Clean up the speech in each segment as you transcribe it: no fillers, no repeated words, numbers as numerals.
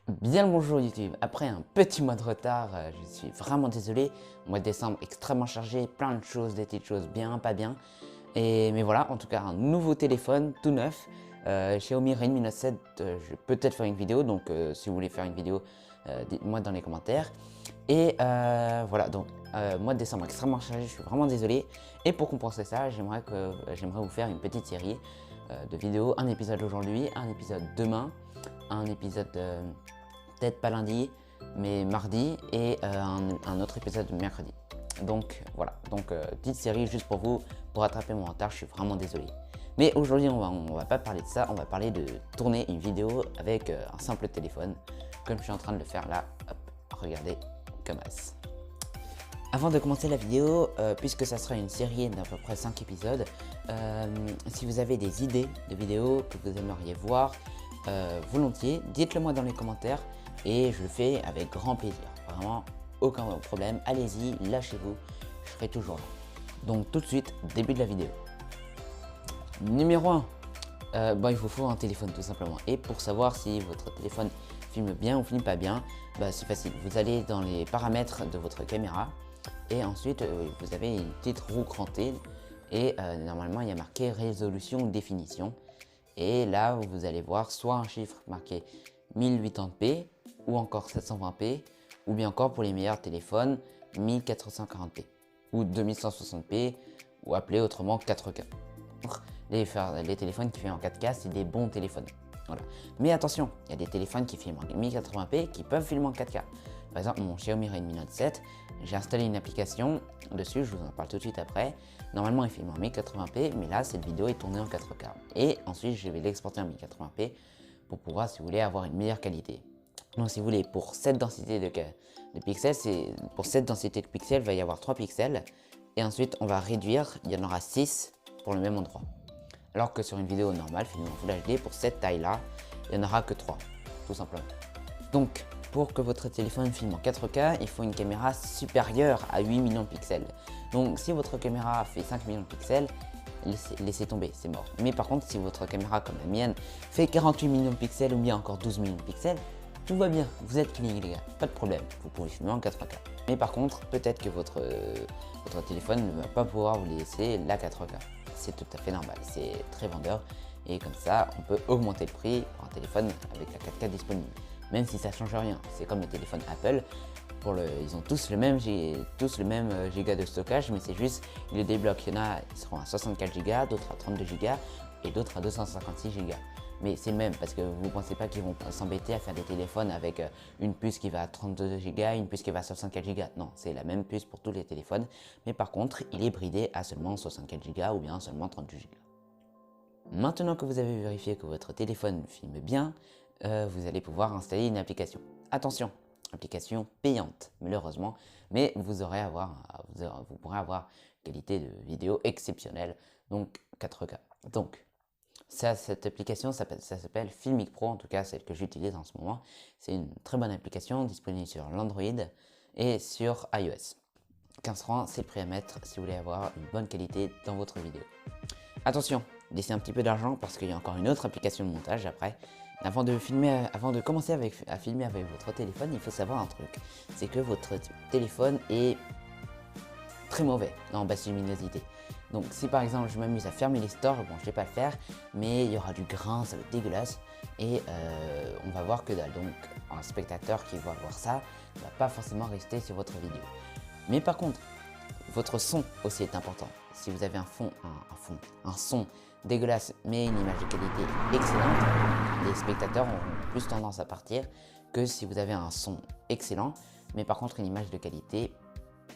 Bien le bonjour YouTube, après un petit mois de retard, je suis vraiment désolé. Mois de décembre extrêmement chargé, plein de choses, des petites choses bien, pas bien. Mais voilà, en tout cas un nouveau téléphone tout neuf, Xiaomi Redmi Note 7, je vais peut-être faire une vidéo, donc si vous voulez faire une vidéo, dites-moi dans les commentaires. Et voilà, donc mois de décembre extrêmement chargé, je suis vraiment désolé. Et pour compenser ça, j'aimerais vous faire une petite série de vidéos, un épisode aujourd'hui, un épisode demain, un épisode peut-être pas lundi, mais mardi et un autre épisode mercredi. Donc voilà, petite série juste pour vous, pour rattraper mon retard, je suis vraiment désolé. Mais aujourd'hui on va pas parler de ça, on va parler de tourner une vidéo avec un simple téléphone, comme je suis en train de le faire là. Hop, regardez comme as. Avant de commencer la vidéo, puisque ça sera une série d'à peu près 5 épisodes, si vous avez des idées de vidéos que vous aimeriez voir, volontiers, dites-le moi dans les commentaires et je le fais avec grand plaisir. Vraiment, aucun problème, allez-y, lâchez-vous, je serai toujours là. Donc tout de suite, début de la vidéo. Numéro 1, il vous faut un téléphone tout simplement. Et pour savoir si votre téléphone filme bien ou filme pas bien, c'est facile. Vous allez dans les paramètres de votre caméra et ensuite vous avez une petite roue crantée et normalement il y a marqué résolution ou définition. Et là vous allez voir soit un chiffre marqué 1080p ou encore 720p ou bien encore pour les meilleurs téléphones 1440p ou 2160p ou appelé autrement 4K. Les téléphones qui filment en 4K, c'est des bons téléphones. Voilà. Mais attention, il y a des téléphones qui filment en 1080p qui peuvent filmer en 4K. Par exemple, mon Xiaomi Redmi Note 7, j'ai installé une application dessus, je vous en parle tout de suite après. Normalement, il filme en 1080p, mais là, cette vidéo est tournée en 4K. Et ensuite, je vais l'exporter en 1080p pour pouvoir, si vous voulez, avoir une meilleure qualité. Donc, si vous voulez, pour cette densité de pixels, il va y avoir 3 pixels. Et ensuite, on va réduire, il y en aura 6 pour le même endroit. Alors que sur une vidéo normale, filmée en Full HD, pour cette taille-là, il n'y en aura que 3, tout simplement. Donc, pour que votre téléphone filme en 4K, il faut une caméra supérieure à 8 millions de pixels. Donc, si votre caméra fait 5 millions de pixels, laissez tomber, c'est mort. Mais par contre, si votre caméra, comme la mienne, fait 48 millions de pixels ou bien encore 12 millions de pixels, tout va bien, vous êtes clean les gars, pas de problème, vous pouvez filmer en 4K. Mais par contre, peut-être que votre téléphone ne va pas pouvoir vous laisser la 4K. C'est tout à fait normal, c'est très vendeur et comme ça on peut augmenter le prix pour un téléphone avec la 4K disponible. Même si ça ne change rien, c'est comme les téléphones Apple, ils ont tous le même giga de stockage, mais c'est juste, ils le débloquent, il y en a, ils seront à 64 Go, d'autres à 32 Go et d'autres à 256 Go. Mais c'est le même parce que vous ne pensez pas qu'ils vont s'embêter à faire des téléphones avec une puce qui va à 32 Go, une puce qui va à 64 Go. Non, c'est la même puce pour tous les téléphones. Mais par contre, il est bridé à seulement 64 Go ou bien seulement 32 Go. Maintenant que vous avez vérifié que votre téléphone filme bien, vous allez pouvoir installer une application. Attention, application payante malheureusement, mais vous pourrez avoir qualité de vidéo exceptionnelle, donc 4K. Donc, cette application, ça s'appelle Filmic Pro, en tout cas celle que j'utilise en ce moment. C'est une très bonne application disponible sur l'Android et sur iOS. 15 francs, c'est le prix à mettre si vous voulez avoir une bonne qualité dans votre vidéo. Attention, laissez un petit peu d'argent parce qu'il y a encore une autre application de montage après. Avant de commencer à filmer avec votre téléphone, il faut savoir un truc. C'est que votre téléphone est très mauvais en basse luminosité. Donc si par exemple je m'amuse à fermer les stores, bon je ne vais pas le faire, mais il y aura du grain, ça va être dégueulasse et on va voir que dalle. Donc un spectateur qui va voir ça ne va pas forcément rester sur votre vidéo. Mais par contre, votre son aussi est important. Si vous avez un son dégueulasse mais une image de qualité excellente, les spectateurs auront plus tendance à partir que si vous avez un son excellent mais par contre une image de qualité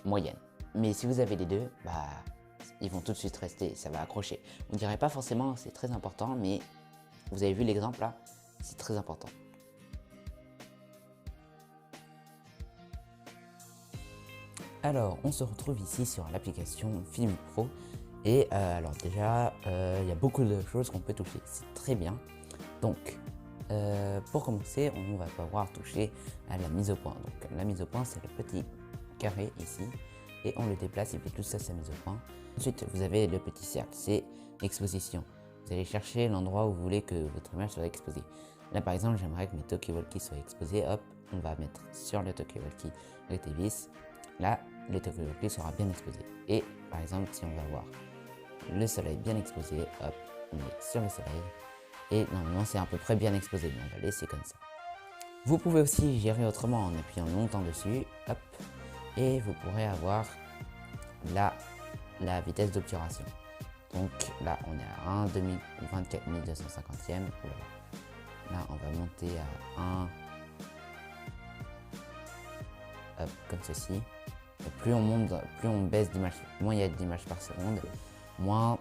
moyenne. Mais si vous avez les deux, ils vont tout de suite rester, ça va accrocher. On ne dirait pas forcément c'est très important, mais vous avez vu l'exemple là, c'est très important. Alors, on se retrouve ici sur l'application Filmic Pro. Et alors déjà, il y a beaucoup de choses qu'on peut toucher, c'est très bien. Donc, pour commencer, on va pouvoir toucher à la mise au point. Donc, la mise au point, c'est le petit carré ici. Et on le déplace et puis tout ça, c'est mise au point. Ensuite, vous avez le petit cercle, c'est l'exposition. vous allez chercher l'endroit où vous voulez que votre image soit exposée. Là par exemple, j'aimerais que mes talkie-walkie soient exposés. Hop, on va mettre sur le talkie-walkie le vis. Là, le talkie-walkie sera bien exposé. Et par exemple, si on va voir le soleil bien exposé, hop, on est sur le soleil. Et normalement, c'est à peu près bien exposé, mais on va laisser comme ça. Vous pouvez aussi gérer autrement en appuyant longtemps dessus, hop, et vous pourrez avoir la vitesse d'obturation. Donc là, on est à 24 250e. Là, on va monter à 1, hop, comme ceci. Et plus on monte, plus on baisse d'image, moins il y a d'images par seconde, moins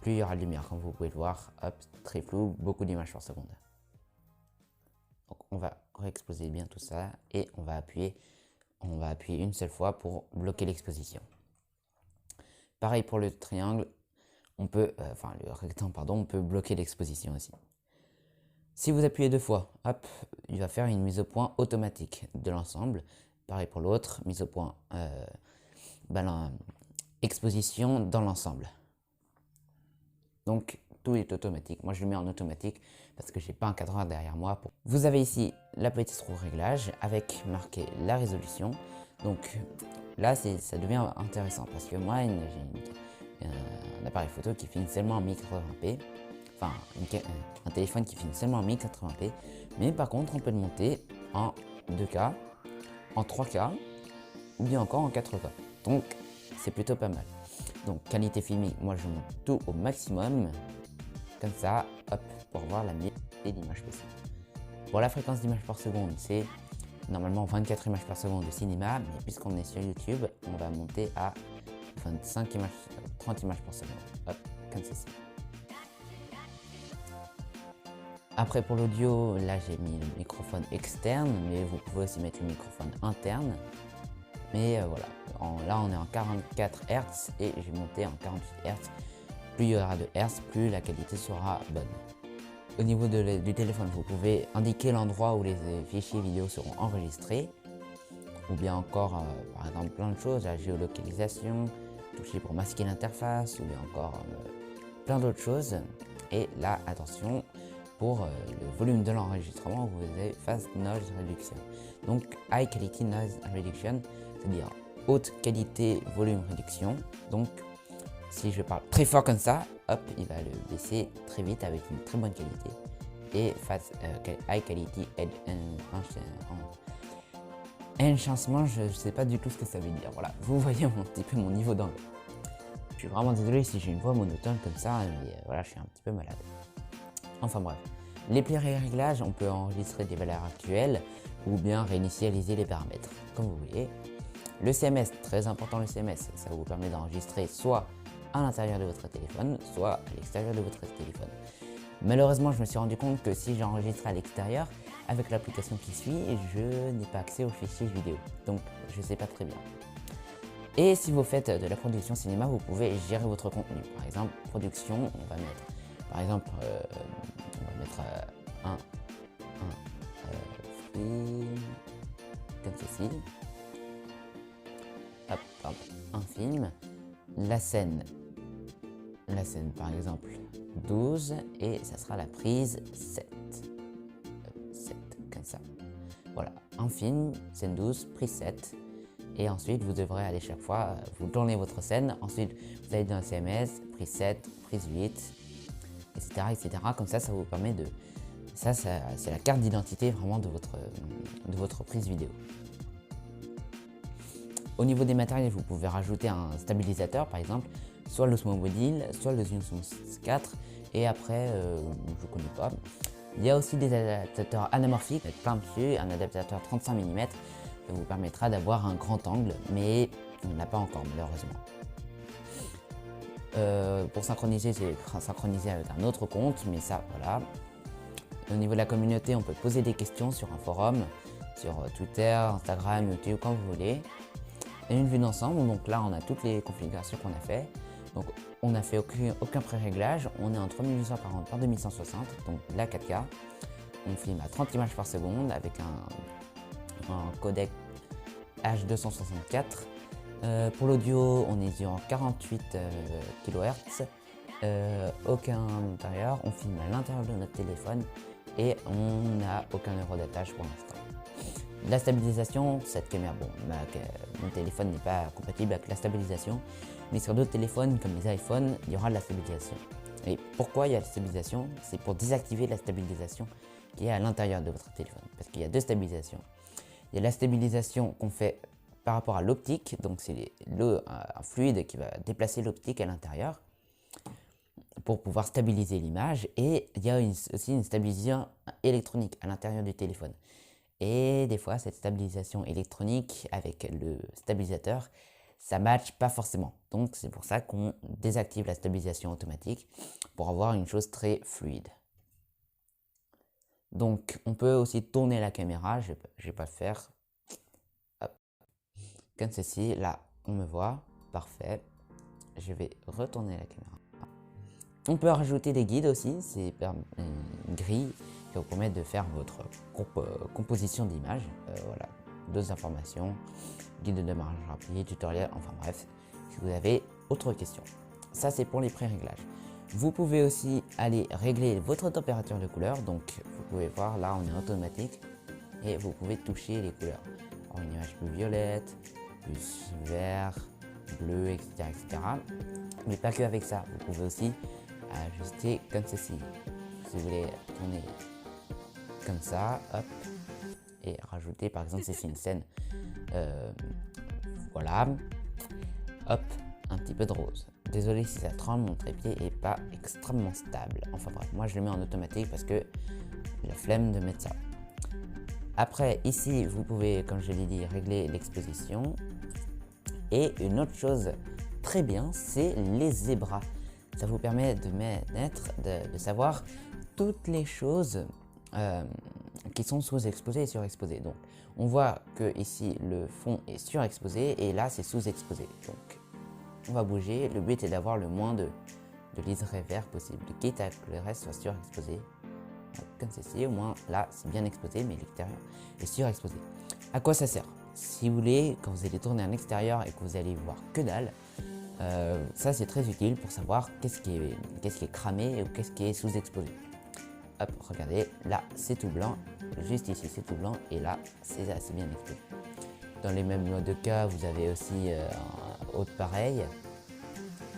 plus il y aura de lumière. Comme vous pouvez le voir, hop, très flou, beaucoup d'images par seconde. Donc on va réexposer bien tout ça et on va appuyer une seule fois pour bloquer l'exposition. Pareil pour le triangle, on peut, le rectangle, pardon, on peut bloquer l'exposition aussi. Si vous appuyez 2 fois, hop, il va faire une mise au point automatique de l'ensemble. Pareil pour l'autre, mise au point, exposition dans l'ensemble. Donc tout est automatique. Moi je le mets en automatique parce que j'ai pas un cadreur derrière moi. Vous avez ici la petite roue réglage avec marqué la résolution. Donc là ça devient intéressant parce que moi j'ai un appareil photo qui filme seulement en 1080p. Enfin un téléphone qui filme seulement en 1080p. Mais par contre on peut le monter en 2K, en 3K ou bien encore en 4K. Donc c'est plutôt pas mal. Donc qualité filmique, moi je monte tout au maximum, comme ça, hop, pour voir la meilleure d'image possible. Pour la fréquence d'image par seconde, c'est normalement 24 images par seconde de cinéma, mais puisqu'on est sur YouTube, on va monter à 30 images par seconde, hop, comme ceci. Après pour l'audio, là j'ai mis le microphone externe, mais vous pouvez aussi mettre le microphone interne. Mais voilà, là on est en 44 Hz et j'ai monté en 48 Hz. Plus il y aura de Hz, plus la qualité sera bonne. Au niveau du téléphone, vous pouvez indiquer l'endroit où les fichiers vidéo seront enregistrés. Ou bien encore, par exemple, plein de choses, la géolocalisation, toucher pour masquer l'interface, ou bien encore plein d'autres choses. Et là, attention, pour le volume de l'enregistrement, vous avez Fast Noise Reduction. Donc, High Quality Noise Reduction, c'est-à-dire haute qualité volume réduction. Donc si je parle très fort comme ça, hop, il va le baisser très vite avec une très bonne qualité. Et high quality enhancement, je ne sais pas du tout ce que ça veut dire. Voilà, vous voyez un petit peu mon niveau d'anglais. Je suis vraiment désolé si j'ai une voix monotone comme ça, mais voilà, je suis un petit peu malade. Enfin bref, les plis réglages, on peut enregistrer des valeurs actuelles ou bien réinitialiser les paramètres, comme vous voulez. Le CMS, très important le CMS, ça vous permet d'enregistrer soit à l'intérieur de votre téléphone, soit à l'extérieur de votre téléphone. Malheureusement, je me suis rendu compte que si j'enregistre à l'extérieur, avec l'application qui suit, je n'ai pas accès aux fichiers vidéo. Donc, je ne sais pas très bien. Et si vous faites de la production cinéma, vous pouvez gérer votre contenu. Par exemple, production, on va mettre, par exemple, un film, comme ceci. Hop, pardon, un film. La scène par exemple 12 et ça sera la prise 7. 7, comme ça. Voilà, un film, scène 12, prise 7. Et ensuite, vous devrez aller chaque fois, vous tournez votre scène. Ensuite, vous allez dans le CMS, prise 7, prise 8, etc. etc. Comme ça, ça vous permet de... Ça c'est la carte d'identité vraiment de votre prise vidéo. Au niveau des matériels, vous pouvez rajouter un stabilisateur, par exemple, soit l'Osmo Module, soit le Zoom 4. Et après, je ne connais pas. Il y a aussi des adaptateurs anamorphiques, avec plein dessus, un adaptateur 35 mm. Ça vous permettra d'avoir un grand angle, mais on n'a pas encore, malheureusement. Pour synchroniser, c'est synchroniser avec un autre compte, mais ça, voilà. Au niveau de la communauté, on peut poser des questions sur un forum, sur Twitter, Instagram, YouTube, quand vous voulez. Et une vue d'ensemble, donc là on a toutes les configurations qu'on a fait. Donc on n'a fait aucun pré-réglage, on est en 3840 par 2160, donc la 4K. On filme à 30 images par seconde avec un codec H264. Pour l'audio, on est sur 48 kHz aucun intérieur, on filme à l'intérieur de notre téléphone et on n'a aucun euro d'attache pour l'instant. La stabilisation, cette caméra, bon, mon téléphone n'est pas compatible avec la stabilisation, mais sur d'autres téléphones comme les iPhones, il y aura de la stabilisation. Et pourquoi il y a la stabilisation? C'est pour désactiver la stabilisation qui est à l'intérieur de votre téléphone, parce qu'il y a deux stabilisations. Il y a la stabilisation qu'on fait par rapport à l'optique, donc c'est un fluide qui va déplacer l'optique à l'intérieur pour pouvoir stabiliser l'image, et il y a aussi une stabilisation électronique à l'intérieur du téléphone. Et des fois, cette stabilisation électronique avec le stabilisateur, ça ne matche pas forcément. Donc c'est pour ça qu'on désactive la stabilisation automatique pour avoir une chose très fluide. Donc on peut aussi tourner la caméra, je vais pas le faire. Hop. Comme ceci, là on me voit, parfait. Je vais retourner la caméra. On peut rajouter des guides aussi, c'est une grille qui vous permet de faire votre composition d'image. Voilà, 2 informations, guide de démarrage rapide, tutoriel, enfin bref, si vous avez autre question. Ça c'est pour les pré-réglages. Vous pouvez aussi aller régler votre température de couleur, donc vous pouvez voir là on est automatique et vous pouvez toucher les couleurs. Alors, une image plus violette, plus vert, bleu, etc., etc. Mais pas que avec ça, vous pouvez aussi ajuster comme ceci. Si vous voulez tourner comme ça, hop, et rajouter par exemple si c'est une scène, voilà, hop, un petit peu de rose. Désolé si ça tremble, mon trépied est pas extrêmement stable. Enfin bref, moi je le mets en automatique parce que la flemme de mettre ça. Après ici vous pouvez, comme je l'ai dit, régler l'exposition. Et une autre chose très bien, c'est les zébras. Ça vous permet de savoir toutes les choses qui sont sous-exposées et surexposées. Donc, on voit que ici le fond est surexposé et là c'est sous-exposé. Donc, on va bouger. Le but est d'avoir le moins de liseré vert possible, quitte à que le reste soit surexposé. Comme ceci, au moins là c'est bien exposé, mais l'extérieur est surexposé. À quoi ça sert? Si vous voulez, quand vous allez tourner en extérieur et que vous allez voir que dalle, ça c'est très utile pour savoir qu'est-ce qui est cramé ou qu'est-ce qui est sous-exposé. Hop, regardez, là c'est tout blanc, juste ici c'est tout blanc et là c'est assez bien exposé. Dans les mêmes modes de cas, vous avez aussi un autre pareil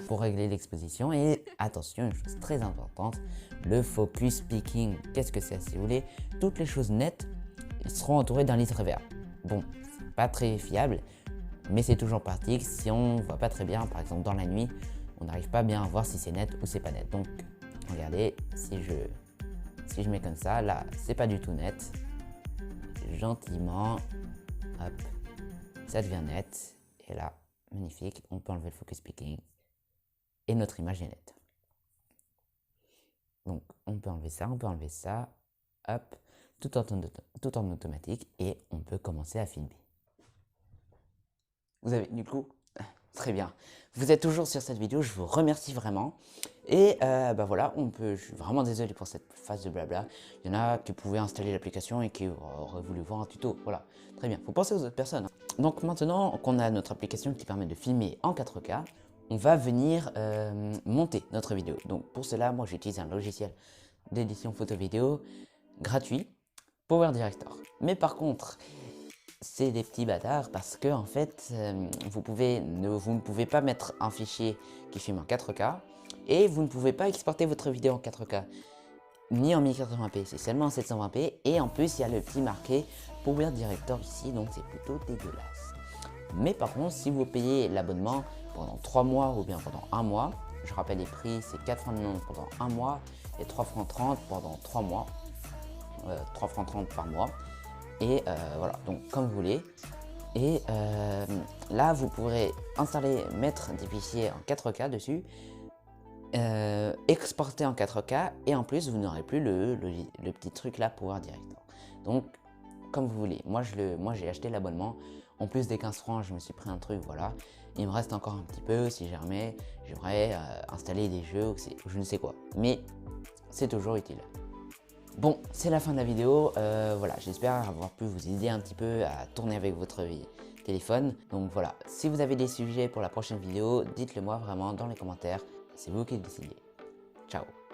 pour régler l'exposition. Et attention, une chose très importante, le focus peaking. Qu'est-ce que c'est? Si vous voulez, toutes les choses nettes seront entourées d'un liseré vert. Bon, pas très fiable, mais c'est toujours pratique si on ne voit pas très bien, par exemple dans la nuit, on n'arrive pas bien à voir si c'est net ou c'est pas net. Donc regardez, si je mets comme ça, là c'est pas du tout net, gentiment, hop, ça devient net, et là, magnifique, on peut enlever le focus peaking, et notre image est nette. Donc on peut enlever ça, hop, tout en automatique, et on peut commencer à filmer. Vous avez du coup, très bien. Vous êtes toujours sur cette vidéo, je vous remercie vraiment. Et bah voilà, je suis vraiment désolé pour cette phase de blabla. Il y en a qui pouvaient installer l'application et qui auraient voulu voir un tuto. Voilà, très bien. Faut penser aux autres personnes. Donc maintenant qu'on a notre application qui permet de filmer en 4K, on va venir monter notre vidéo. Donc pour cela, moi j'utilise un logiciel d'édition photo-vidéo gratuit, Power Director. Mais par contre, c'est des petits bâtards parce que en fait, vous ne pouvez pas mettre un fichier qui filme en 4K et vous ne pouvez pas exporter votre vidéo en 4K ni en 1080p, c'est seulement en 720p et en plus il y a le petit marqué Power Director ici, donc c'est plutôt dégueulasse. Mais par contre, si vous payez l'abonnement pendant 3 mois ou bien pendant 1 mois, je rappelle les prix, c'est 4,90 € pendant 1 mois et 3,30 € pendant 3 mois, 3,30 € par mois. Et voilà, donc comme vous voulez. Et là, vous pourrez mettre des fichiers en 4K dessus, exporter en 4K, et en plus, vous n'aurez plus le petit truc là, Power Director. Donc, comme vous voulez. Moi, j'ai acheté l'abonnement. En plus des 15 francs, je me suis pris un truc, voilà. Il me reste encore un petit peu, si jamais j'aimerais installer des jeux ou je ne sais quoi. Mais c'est toujours utile. Bon, c'est la fin de la vidéo, voilà, j'espère avoir pu vous aider un petit peu à tourner avec votre téléphone. Donc voilà, si vous avez des sujets pour la prochaine vidéo, dites-le moi vraiment dans les commentaires, c'est vous qui décidez. Ciao.